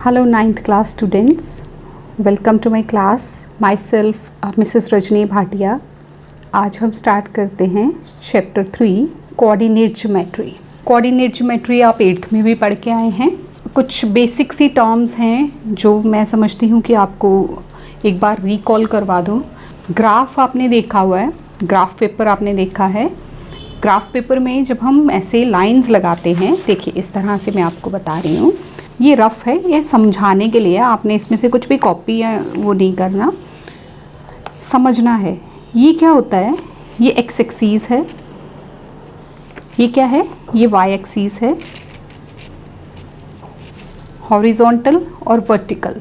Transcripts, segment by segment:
Hello 9th class students, welcome to my class. Myself Mrs. Rajni Bhatia. आज हम start करते हैं chapter 3 coordinate geometry. Coordinate geometry आप 8th में भी पढ़ के आए हैं. कुछ बेसिक सी टर्म्स हैं जो मैं समझती हूँ कि आपको एक बार रिकॉल करवा दूँ. ग्राफ आपने देखा हुआ है, ग्राफ पेपर आपने देखा है. ग्राफ पेपर में जब हम ऐसे लाइंस लगाते हैं, देखिए इस तरह से मैं आपको बता रही हूँ. ये रफ़ है, ये समझाने के लिए. आपने इसमें से कुछ भी कॉपी या वो नहीं करना, समझना है. ये क्या होता है, ये एक्स एक्सीस है, ये क्या है, ये वाई एक्सीस है. हॉरिजॉन्टल और vertical.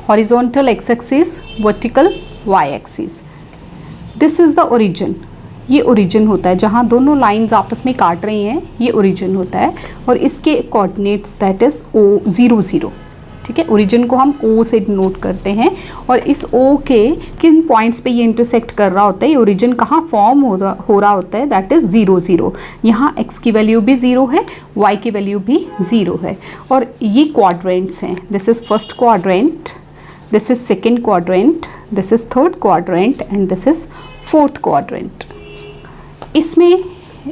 Horizontal X axis, vertical Y axis. This is the origin. ये ओरिजिन होता है जहाँ दोनों लाइंस आपस में काट रही हैं, ये ओरिजिन होता है. और इसके कोऑर्डिनेट्स दैट इज़ O 0 0. ठीक है, ओरिजिन को हम O से नोट करते हैं. और इस O के किन पॉइंट्स पे ये इंटरसेक्ट कर रहा होता है, ये ओरिजिन कहाँ फॉर्म हो रहा होता है, दैट इज़ 0 0. यहाँ x की वैल्यू भी 0 है, y की वैल्यू भी 0 है. और ये क्वाड्रेंट्स हैं. This is first quadrant, this is second quadrant, this is third quadrant and this is fourth quadrant. इसमें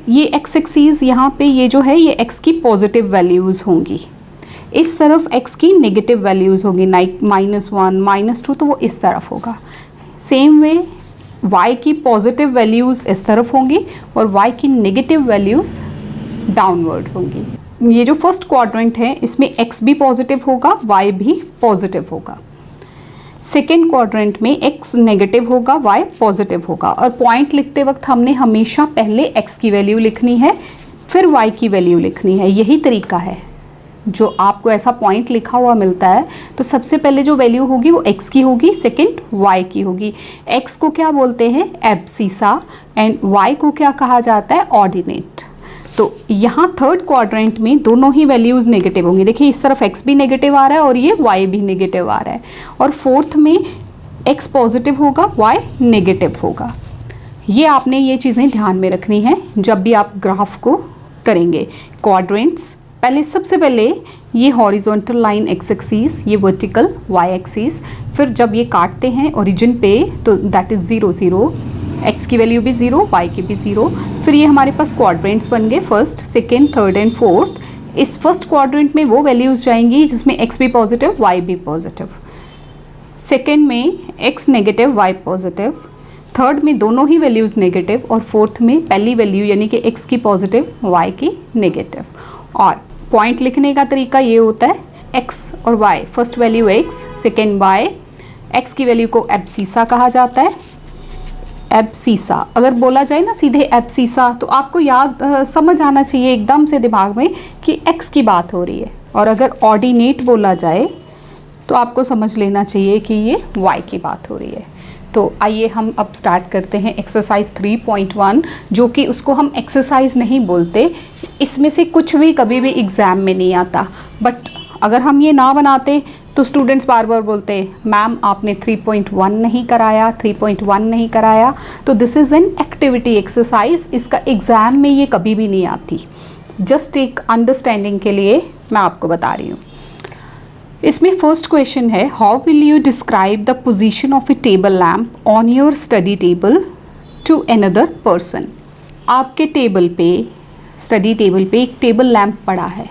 ये एक्स एक्सीस यहाँ पे ये जो है, ये एक्स की पॉजिटिव वैल्यूज़ होंगी. इस तरफ एक्स की नेगेटिव वैल्यूज़ होंगी, -1 -2, तो वो इस तरफ होगा. सेम वे वाई की पॉजिटिव वैल्यूज़ इस तरफ होंगी और वाई की नेगेटिव वैल्यूज़ डाउनवर्ड होंगी. ये जो फर्स्ट क्वाड्रेंट है, इसमें एक्स भी पॉजिटिव होगा, वाई भी पॉजिटिव होगा. सेकेंड क्वाड्रेंट में x नेगेटिव होगा, y पॉजिटिव होगा. और पॉइंट लिखते वक्त हमने हमेशा पहले x की वैल्यू लिखनी है, फिर y की वैल्यू लिखनी है. यही तरीका है. जो आपको ऐसा पॉइंट लिखा हुआ मिलता है तो सबसे पहले जो वैल्यू होगी वो x की होगी, सेकेंड y की होगी. x को क्या बोलते हैं, एब्सिसा, एंड y को क्या कहा जाता है, ऑर्डिनेट. तो यहाँ थर्ड क्वाड्रेंट में दोनों ही वैल्यूज़ नेगेटिव होंगी. देखिए इस तरफ x भी नेगेटिव आ रहा है और ये y भी नेगेटिव आ रहा है. और फोर्थ में x पॉजिटिव होगा, y नेगेटिव होगा. ये आपने ये चीज़ें ध्यान में रखनी है जब भी आप ग्राफ को करेंगे. क्वाड्रेंट्स पहले, सबसे पहले ये हॉरिजॉन्टल लाइन x एक्सीस, ये वर्टिकल y एक्सीस. फिर जब ये काटते हैं ओरिजिन पे तो दैट इज़ 0 0, x की वैल्यू भी 0, y की भी 0. फिर ये हमारे पास क्वाड्रेंट्स बन गए, first, second, third and fourth. इस फर्स्ट क्वाड्रेंट में वो वैल्यूज़ जाएंगी जिसमें x भी पॉजिटिव, y भी पॉजिटिव. सेकेंड में x negative, y positive. Third में दोनों ही वैल्यूज़ नेगेटिव. और फोर्थ में पहली वैल्यू यानी कि x की पॉजिटिव, y की नेगेटिव. और पॉइंट लिखने का तरीका ये होता है, x और y, first value x, second y. x की वैल्यू को एब्सिसा कहा जाता है. एब्सिसा अगर बोला जाए ना सीधे एब्सिसा, तो आपको याद समझ आना चाहिए एकदम से दिमाग में कि x की बात हो रही है. और अगर ऑर्डिनेट बोला जाए तो आपको समझ लेना चाहिए कि ये y की बात हो रही है. तो आइए हम अब स्टार्ट करते हैं एक्सरसाइज 3.1, जो कि उसको हम एक्सरसाइज नहीं बोलते. इसमें से कुछ भी कभी भी एग्ज़ाम में नहीं आता. बट अगर हम ये ना बनाते तो स्टूडेंट्स बार बार बोलते मैम आपने 3.1 नहीं कराया, 3.1 नहीं कराया. तो this is an activity exercise. इसका एग्ज़ाम में ये कभी भी नहीं आती. जस्ट एक अंडरस्टैंडिंग के लिए मैं आपको बता रही हूँ. इसमें फर्स्ट क्वेश्चन है, how will you describe the position of a table lamp on your study table to another person. आपके टेबल पे, स्टडी टेबल पे एक टेबल लैम्प पड़ा है.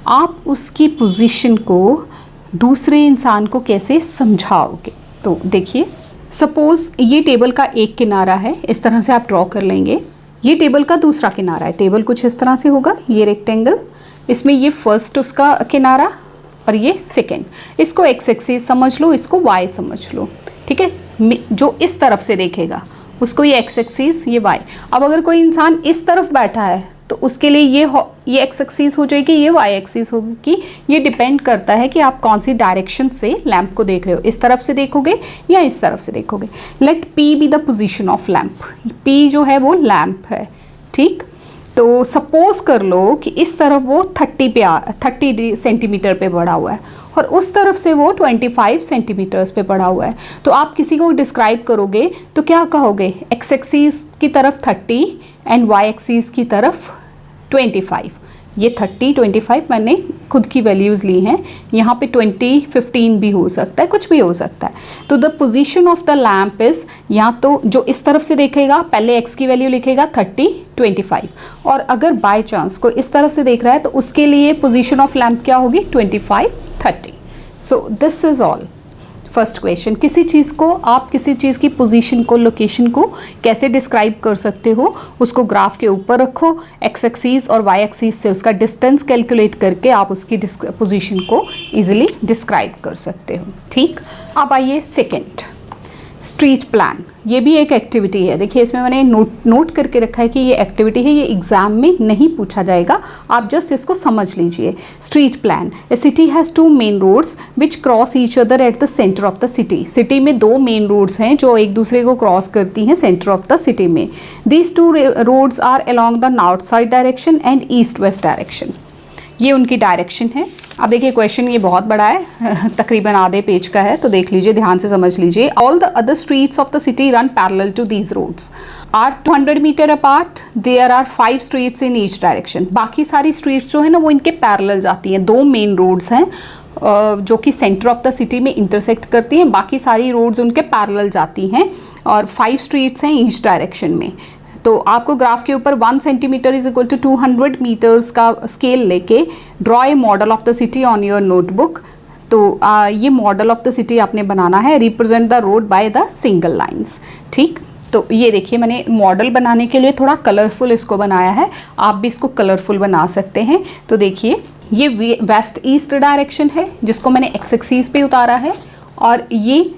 आप उसकी पोजीशन को दूसरे इंसान को कैसे समझाओगे. तो देखिए, सपोज़ ये टेबल का एक किनारा है, इस तरह से आप ड्रॉ कर लेंगे. ये टेबल का दूसरा किनारा है. टेबल कुछ इस तरह से होगा, ये रेक्टेंगल. इसमें ये फर्स्ट उसका किनारा और ये सेकेंड. इसको एक्स एक्सिस समझ लो, इसको वाई समझ लो. ठीक है, जो इस तरफ से देखेगा उसको ये एक्स एक्सिस, ये वाई. अब अगर कोई इंसान इस तरफ बैठा है तो उसके लिए ये एक्स एक्सिस हो जाएगी, ये वाई एक्सिस होगी. ये डिपेंड करता है कि आप कौन सी डायरेक्शन से लैंप को देख रहे हो. इस तरफ से देखोगे या इस तरफ से देखोगे. Let P be the position of lamp. P जो है वो लैंप है. ठीक, तो सपोज कर लो कि इस तरफ वो 30 सेंटीमीटर पे बढ़ा हुआ है और उस तरफ से वो 25 सेंटीमीटर्स पे बढ़ा हुआ है. तो आप किसी को डिस्क्राइब करोगे तो क्या कहोगे, एक्स एक्सिस की तरफ 30 एंड वाई एक्सिस की तरफ 25. ये 30, 25 मैंने खुद की वैल्यूज़ ली हैं, यहाँ पे 20, 15 भी हो सकता है, कुछ भी हो सकता है। तो the position of the lamp is, यहाँ तो जो इस तरफ से देखेगा पहले x की वैल्यू लिखेगा 30, 25, और अगर बाय चांस कोई इस तरफ से देख रहा है तो उसके लिए पोजीशन ऑफ लैम्प क्या होगी 25, 30। So this is all. First question, किसी चीज़ को आप किसी चीज़ की पोजीशन को, लोकेशन को कैसे डिस्क्राइब कर सकते हो, उसको ग्राफ के ऊपर रखो, एक्स एक्सीस और वाई एक्सीस से उसका डिस्टेंस कैलकुलेट करके आप उसकी पोजीशन को इजीली डिस्क्राइब कर सकते हो। ठीक, अब आइए सेकंड, स्ट्रीट प्लान। ये भी एक एक्टिविटी है। देखिए इसमें मैंने नोट करके रखा है कि ये एक्टिविटी है, ये एग्जाम में नहीं पूछा जाएगा, आप जस्ट इसको समझ लीजिए। Street plan, a city has 2 main roads which cross each other at the centre of the city. City में 2 मेन रोड्स हैं जो एक दूसरे को क्रॉस करती हैं सेंटर ऑफ द सिटी में। These 2 roads are along the north side direction and east west direction. ये उनकी डायरेक्शन है। अब देखिए क्वेश्चन ये बहुत बड़ा है, तकरीबन आधे पेज का है, तो देख लीजिए, ध्यान से समझ लीजिए। All the other streets of the city run parallel to these roads are 200 metre apart, there are 5 streets in each direction. बाकी सारी स्ट्रीट्स जो है ना वो इनके पैरेलल जाती हैं। 2 मेन रोड्स हैं जो कि सेंटर ऑफ द सिटी में इंटरसेक्ट करती हैं, बाकी सारी रोड्स उनके पैरेलल जाती हैं, और 5 स्ट्रीट्स हैं ईच डायरेक्शन में। तो आपको ग्राफ के ऊपर 1 centimetre is equal to 200 metres का स्केल लेके draw a model of the city on your notebook. तो ये मॉडल ऑफ द सिटी आपने बनाना है, represent the road by the single lines. ठीक, तो ये देखिए मैंने मॉडल बनाने के लिए थोड़ा कलरफुल इसको बनाया है, आप भी इसको कलरफुल बना सकते हैं। तो देखिए ये वेस्ट ईस्ट डायरेक्शन है जिसको मैंने एक्स एक्सिस पे उतारा है, और ये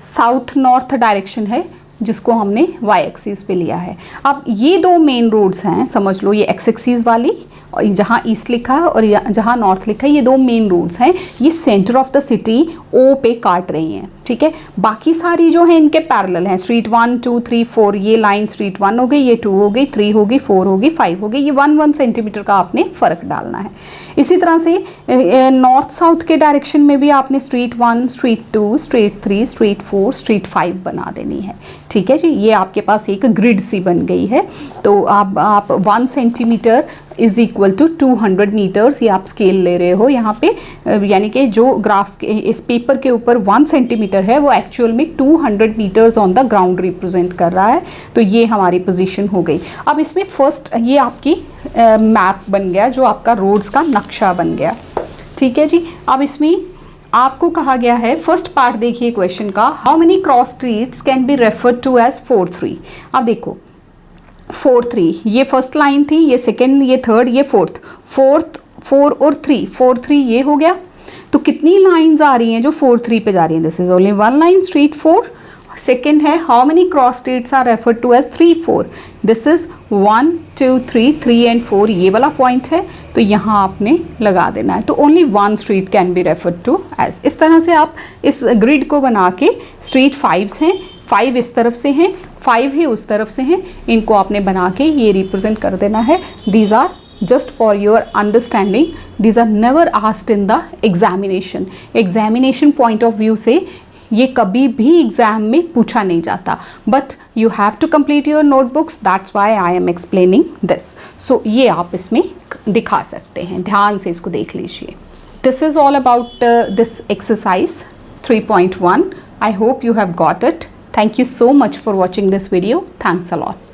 साउथ नॉर्थ डायरेक्शन है जिसको हमने वाई एक्सिस पे लिया है। अब ये 2 मेन रोड्स हैं, समझ लो, ये एक्स एक्सिस वाली और जहाँ ईस्ट लिखा है और जहाँ नॉर्थ लिखा है, ये 2 मेन रोड्स हैं, ये सेंटर ऑफ द सिटी ओ पे काट रही हैं। ठीक है, बाकी सारी जो है इनके पैरेलल हैं। स्ट्रीट 1, 2, 3, 4, ये लाइन स्ट्रीट 1 हो गई, ये 2 हो गई, 3 होगी, 4 होगी, 5 होगी, ये 1 सेंटीमीटर का आपने फ़र्क डालना है। इसी तरह से नॉर्थ साउथ के डायरेक्शन में भी आपने street 1, street 2, street 3, street 4, street 5 बना देनी है। ठीक है जी, ये आपके पास एक ग्रिड सी बन गई है। तो आप 1 centimetre is equal to 200 metres, ये आप स्केल ले रहे हो यहाँ पे, यानी कि जो ग्राफ के इस पेपर के ऊपर 1 सेंटीमीटर है वो एक्चुअल में 200 metres on the ground represent कर रहा है। तो ये हमारी पोजीशन हो गई। अब इसमें फर्स्ट ये आपकी मैप बन गया, जो आपका रोड्स का नक्शा बन गया। ठीक है जी, अब इसमें आपको कहा गया है, फर्स्ट पार्ट देखिए क्वेश्चन का, how many cross streets can be referred to as 4, 3। अब देखो 4, 3 ये फर्स्ट लाइन थी, ये सेकेंड, ये थर्ड, ये फोर्थ, 4 और 3, 4, 3 ये हो गया। तो कितनी लाइंस आ रही हैं जो 4, 3 पे जा रही हैं? This is only 1 line, street 4। Second है how many cross streets are referred to as 3, 4। This is 1, 2, 3 and 4 ये वाला पॉइंट है, तो यहाँ आपने लगा देना है। तो only 1 street can be referred to as. इस तरह से आप इस ग्रिड को बना के, स्ट्रीट 5 हैं, 5 इस तरफ से हैं, 5 ही उस तरफ से हैं, इनको आपने बना के ये रिप्रेजेंट कर देना है। These are just for your understanding, these are never asked in the examination. Examination point of view से ये कभी भी एग्जाम में पूछा नहीं जाता, but you have to complete your notebooks, that's why I am explaining this. So ये आप इसमें दिखा सकते हैं, ध्यान से इसको देख लीजिए। This is all about this exercise 3.1. I hope you have got it. Thank you so much for watching this video. Thanks a lot.